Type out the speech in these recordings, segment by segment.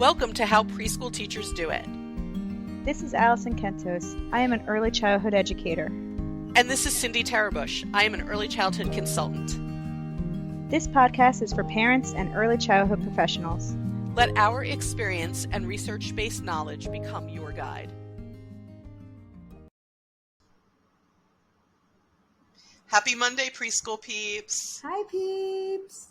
Welcome to How Preschool Teachers Do It. This is Alison Kentos. I am an early childhood educator. And this is Cindy Tarabush. I am an early childhood consultant. This podcast is for parents and early childhood professionals. Let our experience and research-based knowledge become your guide. Happy Monday, preschool peeps. Hi, peeps.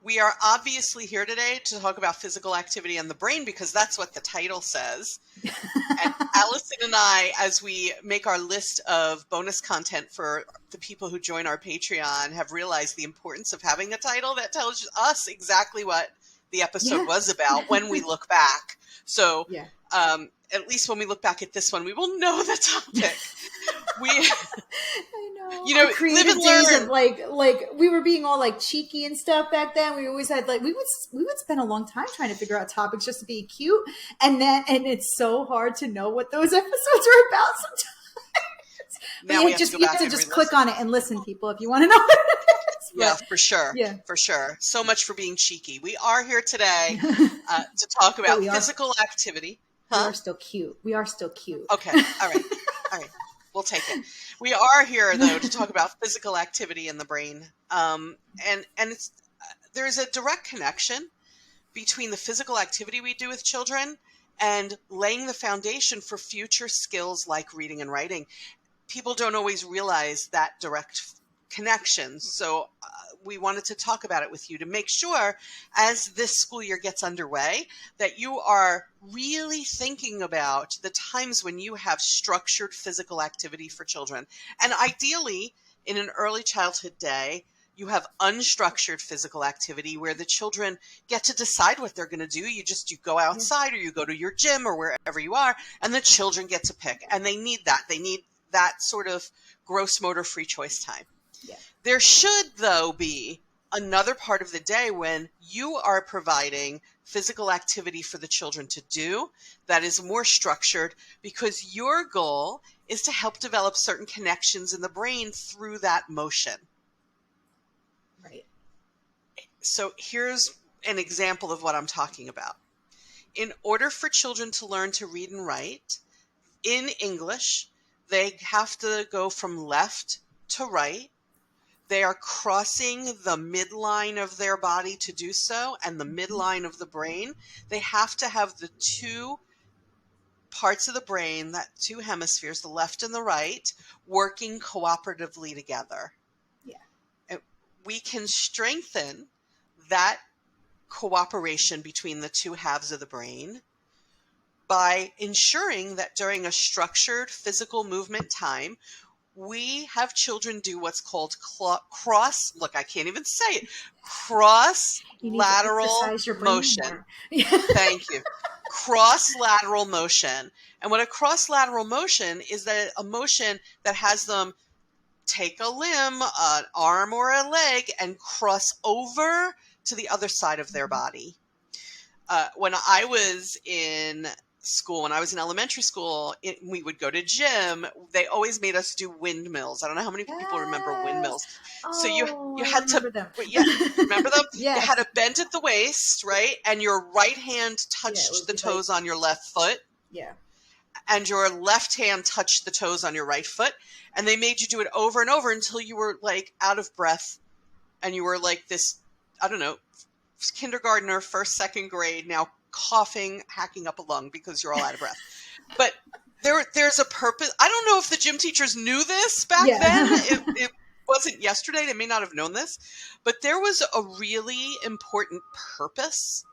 We are obviously here today to talk about physical activity and the brain because that's what the title says. And Allison and I, as we make our list of bonus content for the people who join our Patreon, have realized the importance of having a title that tells us exactly what the episode was about when we look back. So at least when we look back at this one, we will know the topic. I know. You know, live and learn. Of like we were being all like cheeky and stuff back then. We always had we would spend a long time trying to figure out topics just to be cute, and it's so hard to know what those episodes are about sometimes. Now you have to just click on it and listen, people, if you want to know what it is. Yeah, for sure. Yeah, for sure. So much for being cheeky. We are here today to talk about physical activity. We are still cute. Okay. All right. We'll take it. We are here, though, to talk about physical activity in the brain. And there's a direct connection between the physical activity we do with children and laying the foundation for future skills like reading and writing. People don't always realize that direct connection. So we wanted to talk about it with you to make sure as this school year gets underway that you are really thinking about the times when you have structured physical activity for children. And ideally, in an early childhood day, you have unstructured physical activity where the children get to decide what they're going to do. You go outside or you go to your gym or wherever you are, and the children get to pick. And they need that. They need that sort of gross motor free choice time. Yeah. There should, though, be another part of the day when you are providing physical activity for the children to do that is more structured because your goal is to help develop certain connections in the brain through that motion. Right. So here's an example of what I'm talking about. In order for children to learn to read and write, in English, they have to go from left to right. They are crossing the midline of their body to do so, and the midline of the brain. They have to have the two parts of the brain, that two hemispheres, the left and the right, working cooperatively together. Yeah. And we can strengthen that cooperation between the two halves of the brain by ensuring that during a structured physical movement time, we have children do what's called cross-lateral motion. Thank you. Cross-lateral motion. And what a cross-lateral motion is that a motion that has them take a limb, an arm or a leg, and cross over to the other side of their body. When I was in school, when I was in elementary school, we would go to gym. They always made us do windmills. I don't know how many people remember windmills. So you had to them. Remember them? Yes. You had to bend at the waist, right? And your right hand touched the toes on your left foot. Yeah. And your left hand touched the toes on your right foot. And they made you do it over and over until you were like out of breath. And you were like this, I don't know, kindergartner, first, second grade, now coughing, hacking up a lung because you're all out of breath. But there's a purpose. I don't know if the gym teachers knew this back then. It wasn't yesterday. They may not have known this. But there was a really important purpose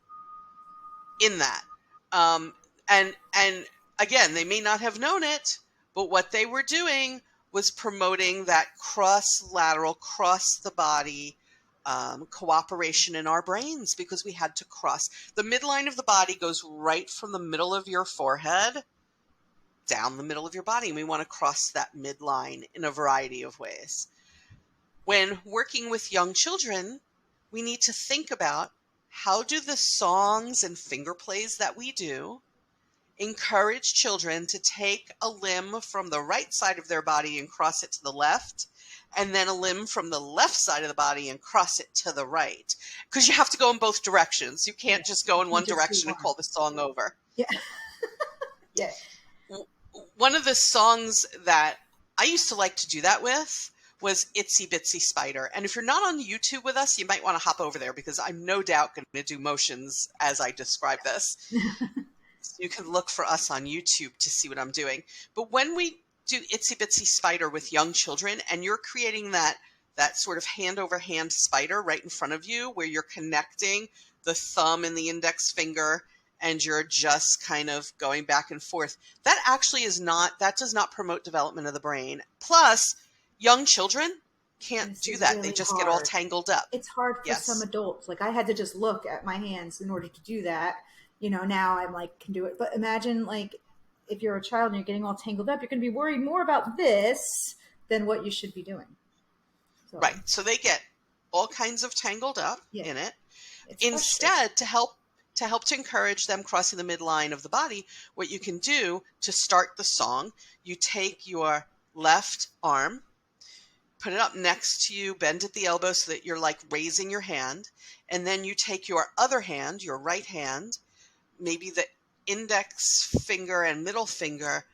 in that. And again, they may not have known it, but what they were doing was promoting that cross-lateral, cross-the-body cooperation in our brains because we had to cross. The midline of the body goes right from the middle of your forehead down the middle of your body, and we want to cross that midline in a variety of ways. When working with young children, we need to think about how do the songs and finger plays that we do encourage children to take a limb from the right side of their body and cross it to the left, and then a limb from the left side of the body and cross it to the right. Because you have to go in both directions. You can't just go in one direction and call the song over. Yeah. Yeah. One of the songs that I used to like to do that with was Itsy Bitsy Spider. And if you're not on YouTube with us, you might want to hop over there because I'm no doubt going to do motions as I describe this. So you can look for us on YouTube to see what I'm doing. But when we do Itsy Bitsy Spider with young children and you're creating that sort of hand over hand spider right in front of you where you're connecting the thumb and the index finger and you're just kind of going back and forth, that does not promote development of the brain. Plus, young children can't do that. They just get all tangled up. It's hard for some adults. Like I had to just look at my hands in order to do that. Now I'm like, can do it. But imagine like if you're a child and you're getting all tangled up, you're going to be worried more about this than what you should be doing. So. Right. So they get all kinds of tangled up in it. Instead, to help to encourage them crossing the midline of the body, what you can do to start the song, you take your left arm, put it up next to you, bend at the elbow so that you're like raising your hand, and then you take your other hand, your right hand, maybe the index finger and middle finger,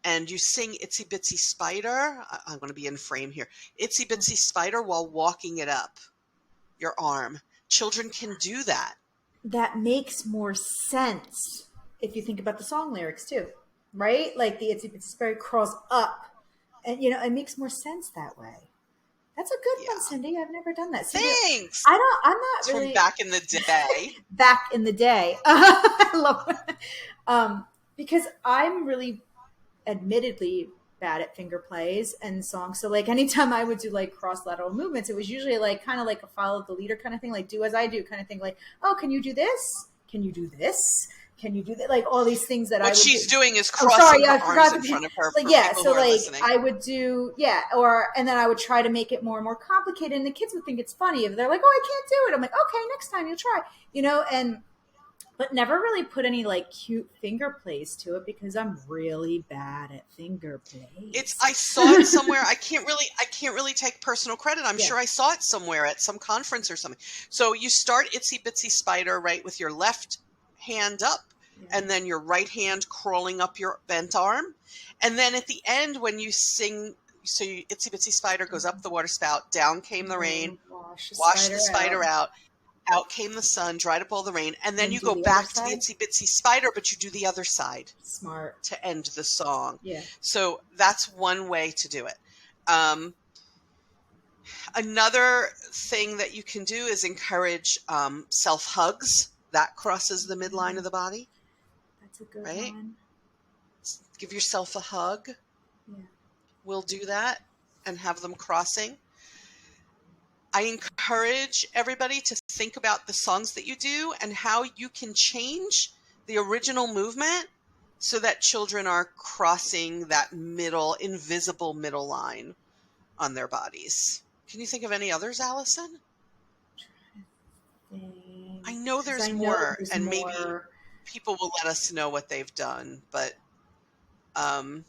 and you sing Itsy Bitsy Spider. I'm going to be in frame here. Itsy Bitsy Spider while walking it up your arm. Children can do that. That makes more sense if you think about the song lyrics too, right? Like the Itsy Bitsy Spider crawls up, and it makes more sense that way. That's a good one, Cindy. I've never done that. Cindy, thanks. I'm not really from back in the day. Back in the day, I love it. Because I'm really, admittedly, bad at finger plays and songs. So like anytime I would do like cross lateral movements, it was usually like kind of like a follow the leader kind of thing, like do as I do kind of thing. Like, oh, can you do this? Can you do this? Can you do that? Like all these things that what she's doing is crossing her arms in front of her. Like, so like listening. I would do, and then I would try to make it more and more complicated, and the kids would think it's funny if they're like, oh, I can't do it. I'm like, okay, next time you'll try, but never really put any like cute finger plays to it because I'm really bad at finger plays. I saw it somewhere. I can't really take personal credit. I'm sure I saw it somewhere at some conference or something. So you start Itsy Bitsy Spider right with your left hand up and then your right hand crawling up your bent arm. And then at the end when you sing, so Itsy Bitsy Spider goes up the water spout, down came the rain, wash the spider out. Out came the sun, dried up all the rain, and then you go back to the Itsy Bitsy Spider, but you do the other side. Smart. To end the song. Yeah. So that's one way to do it. Another thing that you can do is encourage self-hugs. That crosses the midline of the body. That's a good one. Give yourself a hug. Yeah. We'll do that and have them crossing. I encourage everybody to think about the songs that you do and how you can change the original movement so that children are crossing that invisible middle line on their bodies. Can you think of any others, Alison? I know there's more, and maybe people will let us know what they've done, but because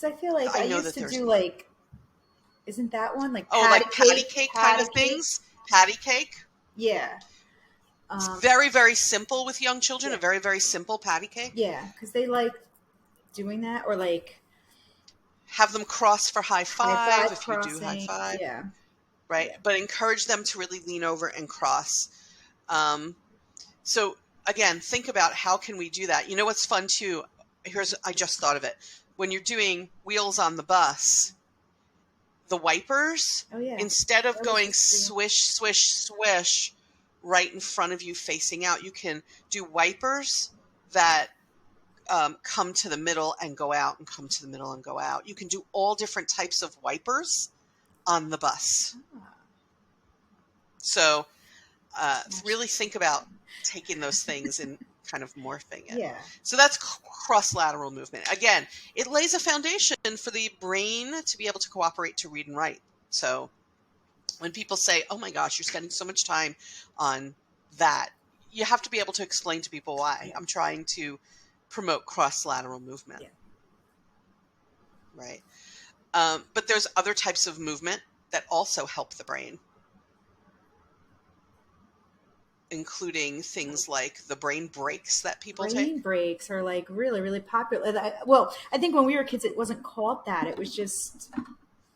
I feel like I used to do like, isn't that one like patty cake kind of things? Patty cake? Yeah. It's very, very simple with young children, a very, very simple patty cake. Yeah, because they like doing that, or like have them cross for high five if you do high five. Yeah. Right, but encourage them to really lean over and cross. So again, think about how can we do that. You know what's fun too? I just thought of it. When you're doing Wheels on the Bus, the wipers, instead of going swish, swish, swish right in front of you facing out, you can do wipers that come to the middle and go out and come to the middle and go out. You can do all different types of wipers on the bus. So really think about taking those things and kind of morphing it. Yeah. So that's cross-lateral movement. Again, it lays a foundation for the brain to be able to cooperate to read and write. So when people say, oh my gosh, you're spending so much time on that, you have to be able to explain to people why. Yeah. I'm trying to promote cross-lateral movement. Yeah. Right. But there's other types of movement that also help the brain, including things like the brain breaks that people take. Brain breaks are like really, really popular. Well, I think when we were kids, it wasn't called that. It was just,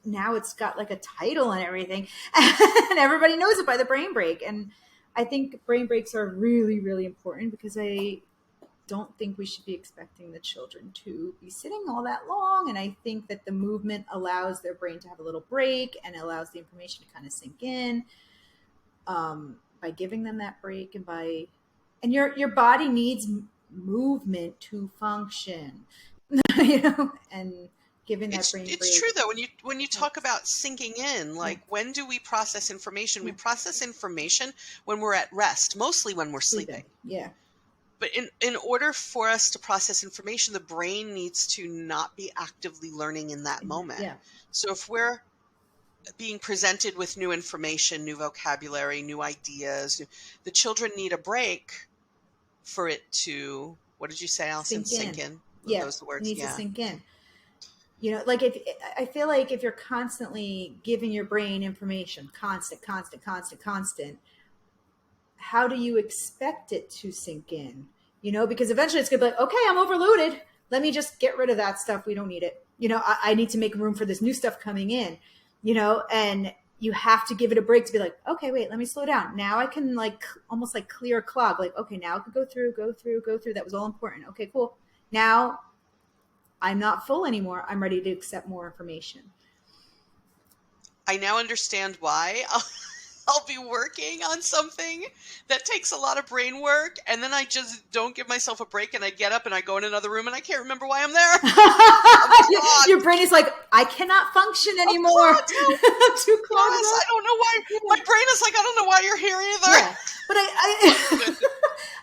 now it's got like a title and everything, and everybody knows it by the brain break. And I think brain breaks are really, really important, because I don't think we should be expecting the children to be sitting all that long. And I think that the movement allows their brain to have a little break and allows the information to kind of sink in, by giving them that break. And your body needs movement to function, and giving that brain break. It's true though, when you talk about sinking in, like, when do we process information? We process information when we're at rest, mostly when we're sleeping. Yeah. But in order for us to process information, the brain needs to not be actively learning in that moment. Yeah. So if we're being presented with new information, new vocabulary, new ideas, the children need a break for it to, what did you say, Alison? Sink in. Yeah, those the words. It needs to sink in. Like, I feel like if you're constantly giving your brain information, constant, how do you expect it to sink in? Because eventually it's going to be like, okay, I'm overloaded. Let me just get rid of that stuff. We don't need it. I need to make room for this new stuff coming in, and you have to give it a break to be like, okay, wait, let me slow down. Now I can almost like clear a clog. Like, okay, now I can go through. That was all important. Okay, cool. Now I'm not full anymore. I'm ready to accept more information. I now understand why I'll be working on something that takes a lot of brain work, and then I just don't give myself a break, and I get up and I go in another room and I can't remember why I'm there. Your brain is like, I cannot function anymore. I'm too clogged up. I don't know why. My brain is like, I don't know why you're here either. Yeah. But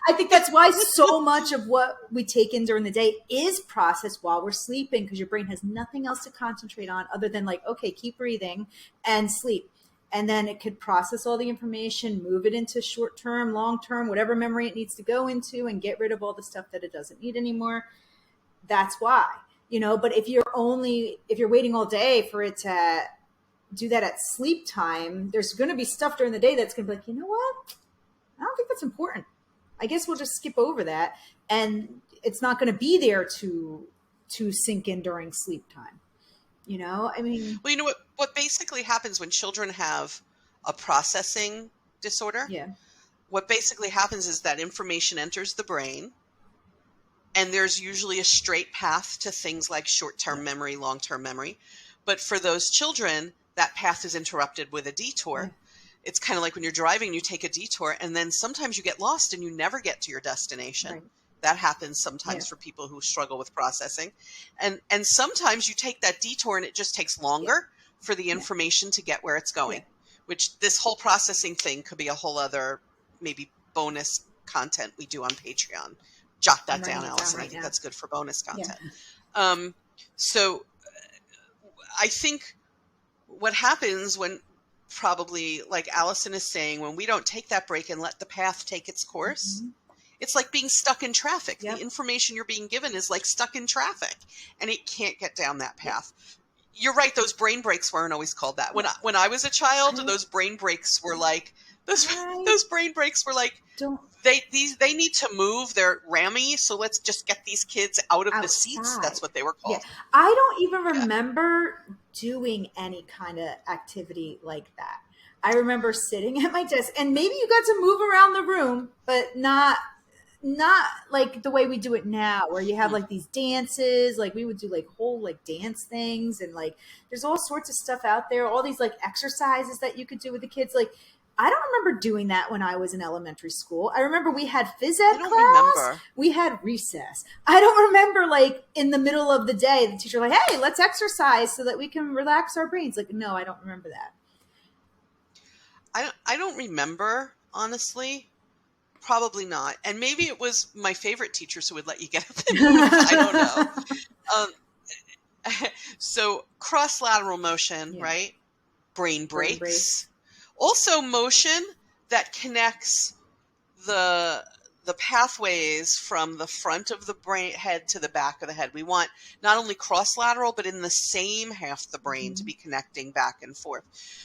I think that's why so much of what we take in during the day is processed while we're sleeping, because your brain has nothing else to concentrate on other than like, okay, keep breathing and sleep. And then it could process all the information, move it into short-term, long-term, whatever memory it needs to go into, and get rid of all the stuff that it doesn't need anymore. That's why, but if you're waiting all day for it to do that at sleep time, there's going to be stuff during the day that's going to be like, you know what? I don't think that's important. I guess we'll just skip over that. And it's not going to be there to sink in during sleep time. I mean, well, what basically happens when children have a processing disorder? Yeah. What basically happens is that information enters the brain, and there's usually a straight path to things like short-term memory, long-term memory. But for those children, that path is interrupted with a detour. Yeah. It's kind of like when you're driving, you take a detour, and then sometimes you get lost and you never get to your destination. Right. That happens sometimes for people who struggle with processing. And sometimes you take that detour and it just takes longer for the information to get where it's going, which this whole processing thing could be a whole other maybe bonus content we do on Patreon. Jot that down, Alison. I think that's good for bonus content. Yeah. So I think what happens when, probably like Alison is saying, when we don't take that break and let the path take its course, it's like being stuck in traffic. Yep. The information you're being given is like stuck in traffic, and it can't get down that path. You're right. Those brain breaks weren't always called that. When I was a child, those brain breaks were like those brain breaks were like they need to move. They're rammy, so let's just get these kids out of the seats. That's what they were called. Yeah. I don't even remember doing any kind of activity like that. I remember sitting at my desk, and maybe you got to move around the room, but not like the way we do it now, where you have like these dances. Like we would do like whole like dance things, and like there's all sorts of stuff out there, all these like exercises that you could do with the kids. Like I don't remember doing that when I was in elementary school. I remember we had phys ed class. We had recess. I don't remember like in the middle of the day, the teacher like, hey, let's exercise so that we can relax our brains. Like, no, I don't remember that. I don't remember, honestly. Probably not. And maybe it was my favorite teachers who would let you get up and move. I don't know. So cross lateral motion, right? Brain breaks. Also motion that connects the the pathways from the front of the brain head to the back of the head. We want not only cross-lateral, but in the same half the brain to be connecting back and forth.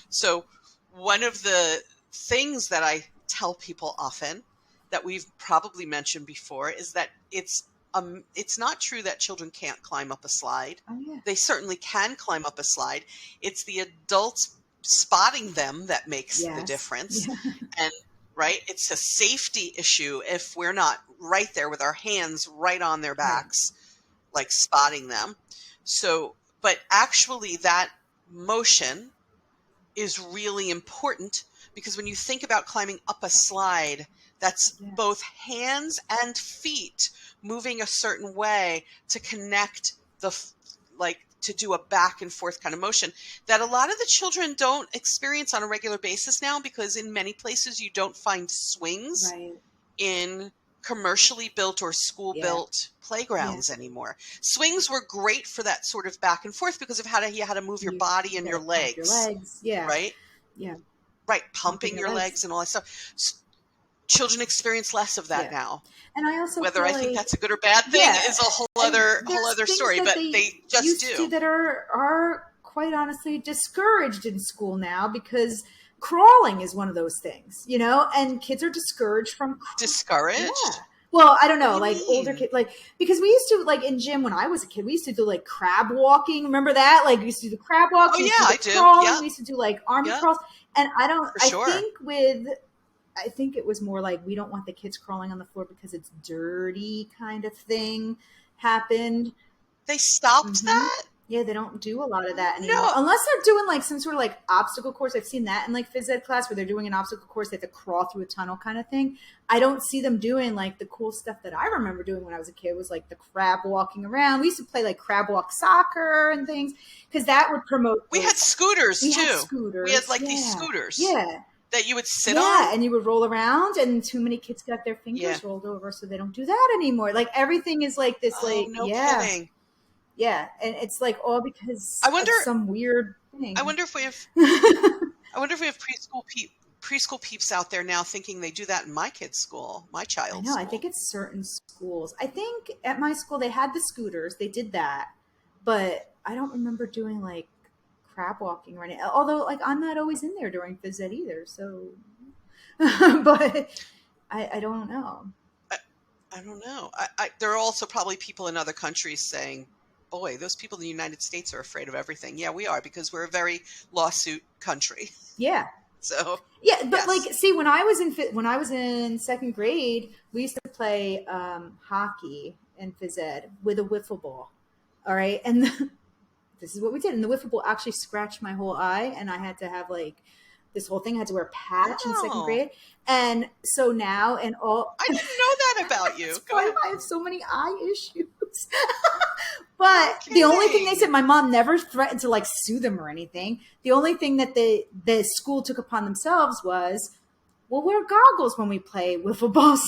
So one of the things that I tell people often that we've probably mentioned before is that it's not true that children can't climb up a slide. Oh, yeah. They certainly can climb up a slide. It's the adults spotting them that makes the difference. Yeah. And right, it's a safety issue if we're not right there with our hands right on their backs, like spotting them. So, but actually that motion is really important, because when you think about climbing up a slide, that's both hands and feet moving a certain way to connect to do a back and forth kind of motion that a lot of the children don't experience on a regular basis now, because in many places you don't find swings in commercially built or school built playgrounds anymore. Swings were great for that sort of back and forth because of how to move your body and your legs. Right? Yeah. Right. Pumping your legs and all that stuff. Children experience less of that now. And I also whether I think that's a good or bad thing is a whole other story, but they just do. That are quite honestly discouraged in school now, because crawling is one of those things, and kids are discouraged from discouraged. Yeah. Well, I don't know, like older kids, because we used to, in gym when I was a kid, we used to do crab walking. Remember that? We used to do crab walk. Oh, yeah, I do. Crawling. Yep. We used to do army crawls. And I think it was more we don't want the kids crawling on the floor because it's dirty kind of thing happened. They stopped that? Yeah, they don't do a lot of that anymore. No. Unless they're doing some sort of obstacle course. I've seen that in phys ed class where they're doing an obstacle course. They have to crawl through a tunnel kind of thing. I don't see them doing the cool stuff that I remember doing when I was a kid, was the crab walking around. We used to play crab walk soccer and things, because that would promote. We had scooters too. We had these scooters. Yeah. That you would sit on? Yeah, and you would roll around, and too many kids got their fingers rolled over, so they don't do that anymore. Everything is this, no kidding. Yeah, and it's all because of some weird thing. I wonder if we have preschool peeps out there now thinking they do that in my kid's school, my child's school. I think it's certain schools. I think at my school they had the scooters, they did that, but I don't remember doing crab walking or anything. Although I'm not always in there during phys ed either, so but I don't know. I don't know. There are also probably people in other countries saying, boy, those people in the United States are afraid of everything. Yeah, we are, because we're a very lawsuit country. Yeah. So yeah, but see, when I was in second grade, we used to play hockey in phys ed with a wiffle ball. All right, and this is what we did, and the wiffle ball actually scratched my whole eye, and I had to have this whole thing. I had to wear a patch in second grade, and so now I didn't know that about you. Go ahead. I have so many eye issues. But the only thing they said, my mom never threatened to sue them or anything. The only thing that the school took upon themselves was, we'll wear goggles when we play wiffle ball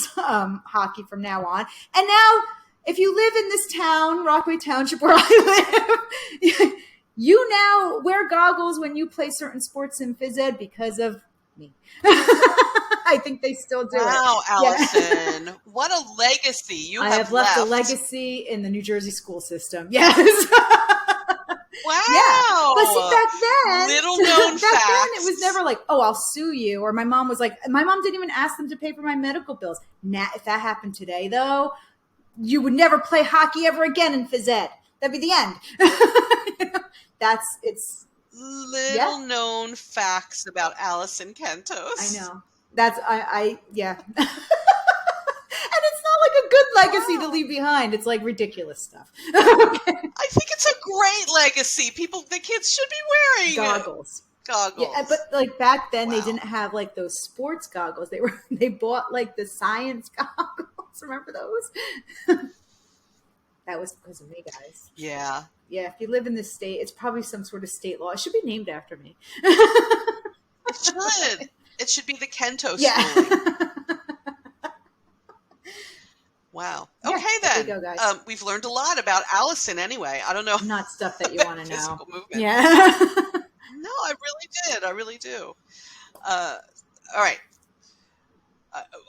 hockey from now on. And now, if you live in this town, Rockaway Township, where I live, you now wear goggles when you play certain sports in phys ed because of me. I think they still do. Wow, Allison. Yeah. What a legacy you have. I have left a legacy in the New Jersey school system. Yes. Wow. Yeah. But see, back then, little known facts. Then it was never I'll sue you. Or my mom was my mom didn't even ask them to pay for my medical bills. Now, if that happened today, though, you would never play hockey ever again in phys ed. That'd be the end. It's little known facts about Alison Kentos. I know. That's yeah. And it's not a good legacy to leave behind. It's ridiculous stuff. Okay. I think it's a great legacy. The kids should be wearing goggles. Yeah, but back then they didn't have those sports goggles. They bought the science goggles. Remember those? That was because of me, guys. Yeah. Yeah, if you live in this state, it's probably some sort of state law. It should be named after me. It should. It should be the Kento schooling. Wow. Okay, then. There you go, guys. We've learned a lot about Allison anyway. I don't know. Not stuff that you want to know. Movement. Yeah. No, I really did. I really do. All right.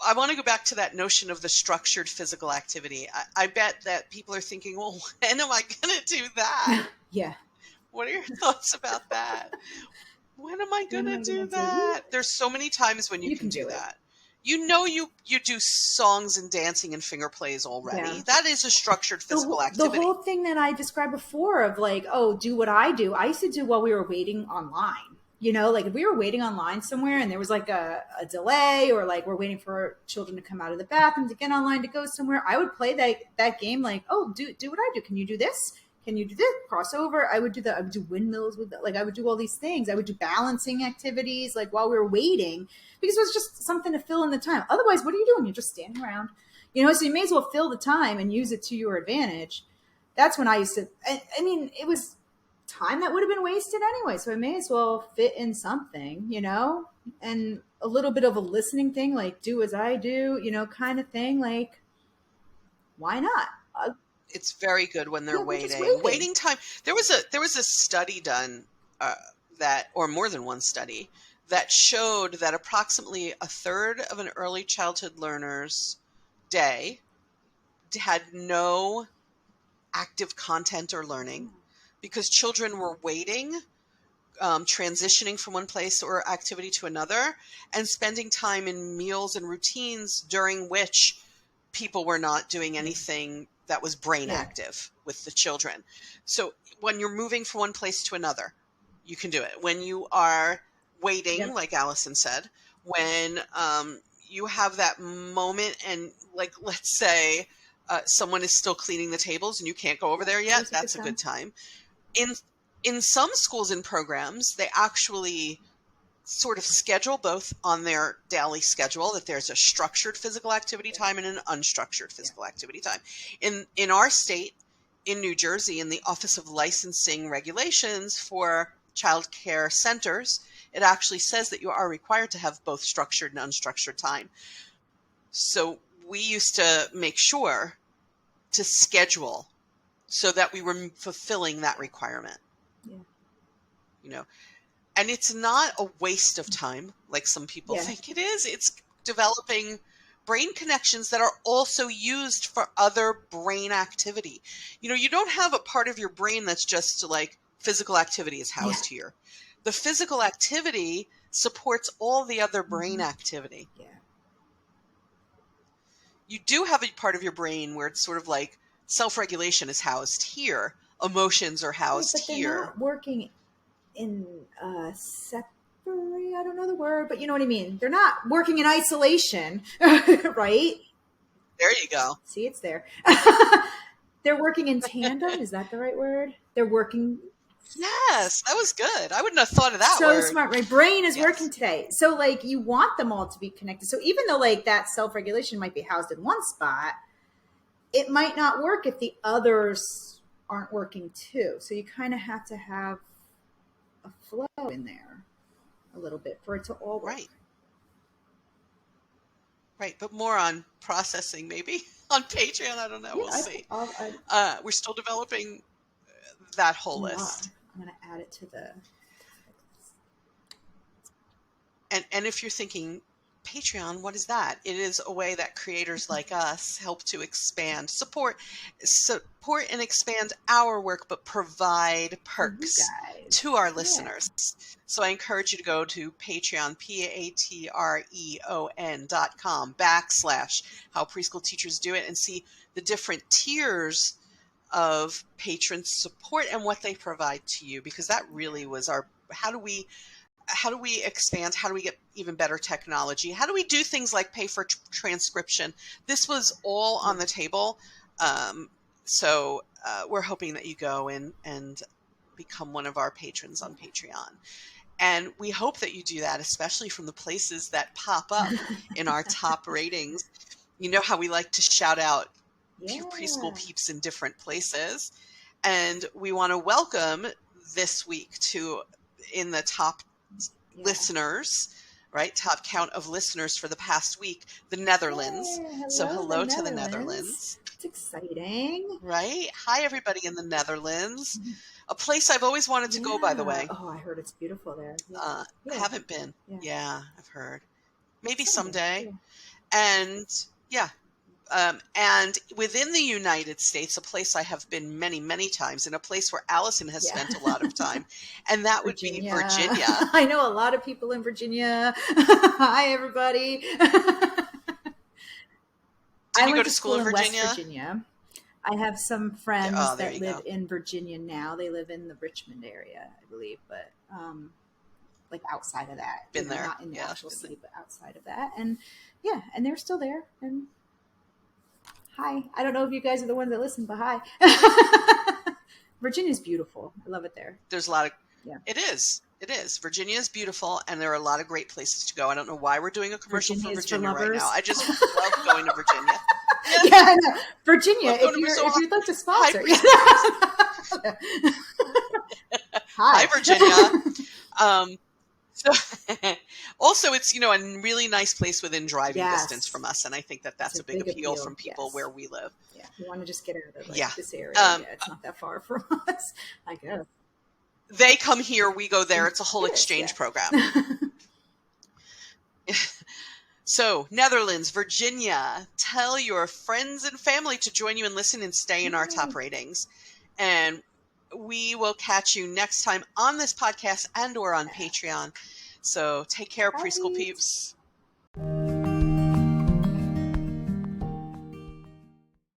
I want to go back to that notion of the structured physical activity. I bet that people are thinking, well, when am I going to do that? Yeah. What are your thoughts about that? When am I going When am to I do gonna do that? There's so many times when you You can can do do it. that. You know, you do songs and dancing and finger plays already. Yeah. That is a structured physical The activity. whole thing that I described before of like, oh, do what I do. I used to do while we were waiting online. You know, like if we were waiting online somewhere and there was like a delay, or like we're waiting for children to come out of the bathroom to get online to go somewhere, I would play that game like, oh, do what I do. Can you do this? Can you do this? Crossover. I would do windmills with that. Like I would do all these things. I would do balancing activities like while we were waiting, because it was just something to fill in the time. Otherwise, what are you doing? You're just standing around. You know, so you may as well fill the time and use it to your advantage. That's when I used to, I mean, it was time that would have been wasted anyway. So I may as well fit in something, you know, and a little bit of a listening thing, like do as I do, you know, kind of thing. Like, why not? It's very good when they're We're just waiting. waiting. Waiting time. There was a study done or more than one study, that showed that approximately a third of an early childhood learner's day had no active content or learning because children were waiting, transitioning from one place or activity to another, and spending time in meals and routines during which people were not doing anything that was brain Yeah. active with the children. So when you're moving from one place to another, you can do it. When you are waiting, Yep. like Allison said, when you have that moment and, like, let's say someone is still cleaning the tables and you can't go over there yet, that's a good time. In some schools and programs, they actually sort of schedule both on their daily schedule, that there's a structured physical activity time and an unstructured physical activity time. In our state, in New Jersey, in the Office of Licensing Regulations for child care centers, it actually says that you are required to have both structured and unstructured time. So we used to make sure to schedule so that we were fulfilling that requirement. Yeah. You know, and it's not a waste of time like some people Yeah. think it is. It's developing brain connections that are also used for other brain activity. You know, you don't have a part of your brain that's just like physical activity is housed here. The physical activity supports all the other brain activity. Yeah. You do have a part of your brain where it's sort of like self-regulation is housed here. Emotions are housed But they're here. not working in separate, I don't know the word, but you know what I mean. They're not working in isolation, right? There you go. See, it's there. They're working in tandem. Is that the right word? They're working. Yes, that was good. I wouldn't have thought of that So word. smart. My brain is working today. So like you want them all to be connected. So even though like that self-regulation might be housed in one spot, it might not work if the others aren't working too. So you kind of have to have a flow in there a little bit for it to all work. Right, but more on processing maybe on Patreon. I don't know. We'll see. We're still developing that whole list. I'm going to add it to the. And if you're thinking, Patreon, what is that? It is a way that creators like us help to support and expand our work, but provide perks to our listeners. So I encourage you to go to Patreon, patreon.com/How Preschool Teachers Do It, and see the different tiers of patron support and what they provide to you, because that really was how do we expand? How do we get even better technology? How do we do things like pay for transcription? This was all on the table. So we're hoping that you go and become one of our patrons on Patreon. And we hope that you do that, especially from the places that pop up in our top ratings. You know how we like to shout out preschool peeps in different places. And we want to welcome this week in the top listeners, right? Top count of listeners for the past week, the Netherlands. So hello to the Netherlands. It's exciting. Right? Hi, everybody in the Netherlands. A place I've always wanted to go, by the way. Oh, I heard it's beautiful there. Haven't been. Yeah, I've heard. Maybe someday. And yeah. And within the United States, a place I have been many, many times, and a place where Allison has spent a lot of time, and that would be Virginia. I know a lot of people in Virginia. Hi, everybody. Did you go to school in Virginia? West Virginia. I have some friends that live go. in Virginia now. They live in the Richmond area, I believe, but like outside of that. Been there. Not in the actual city, but outside of that. And yeah, and they're still there. And hi. I don't know if you guys are the ones that listen, but hi. Virginia's beautiful. I love it there. There's a lot of It is. It is. Virginia is beautiful, and there are a lot of great places to go. I don't know why we're doing a commercial for Virginia right now. I just love going to Virginia. Yeah, I know. Virginia, if you'd like to sponsor. Hi, Virginia. So, also, it's, a really nice place within driving distance from us, and I think that's a big appeal from people where we live. Yeah, we want to just get out of this area. It's not that far from us, I guess. They come here, we go there. It's a whole exchange program. So, Netherlands, Virginia, tell your friends and family to join you and listen and stay in our top ratings. And we will catch you next time on this podcast and or on Patreon. So take care, preschool peeps.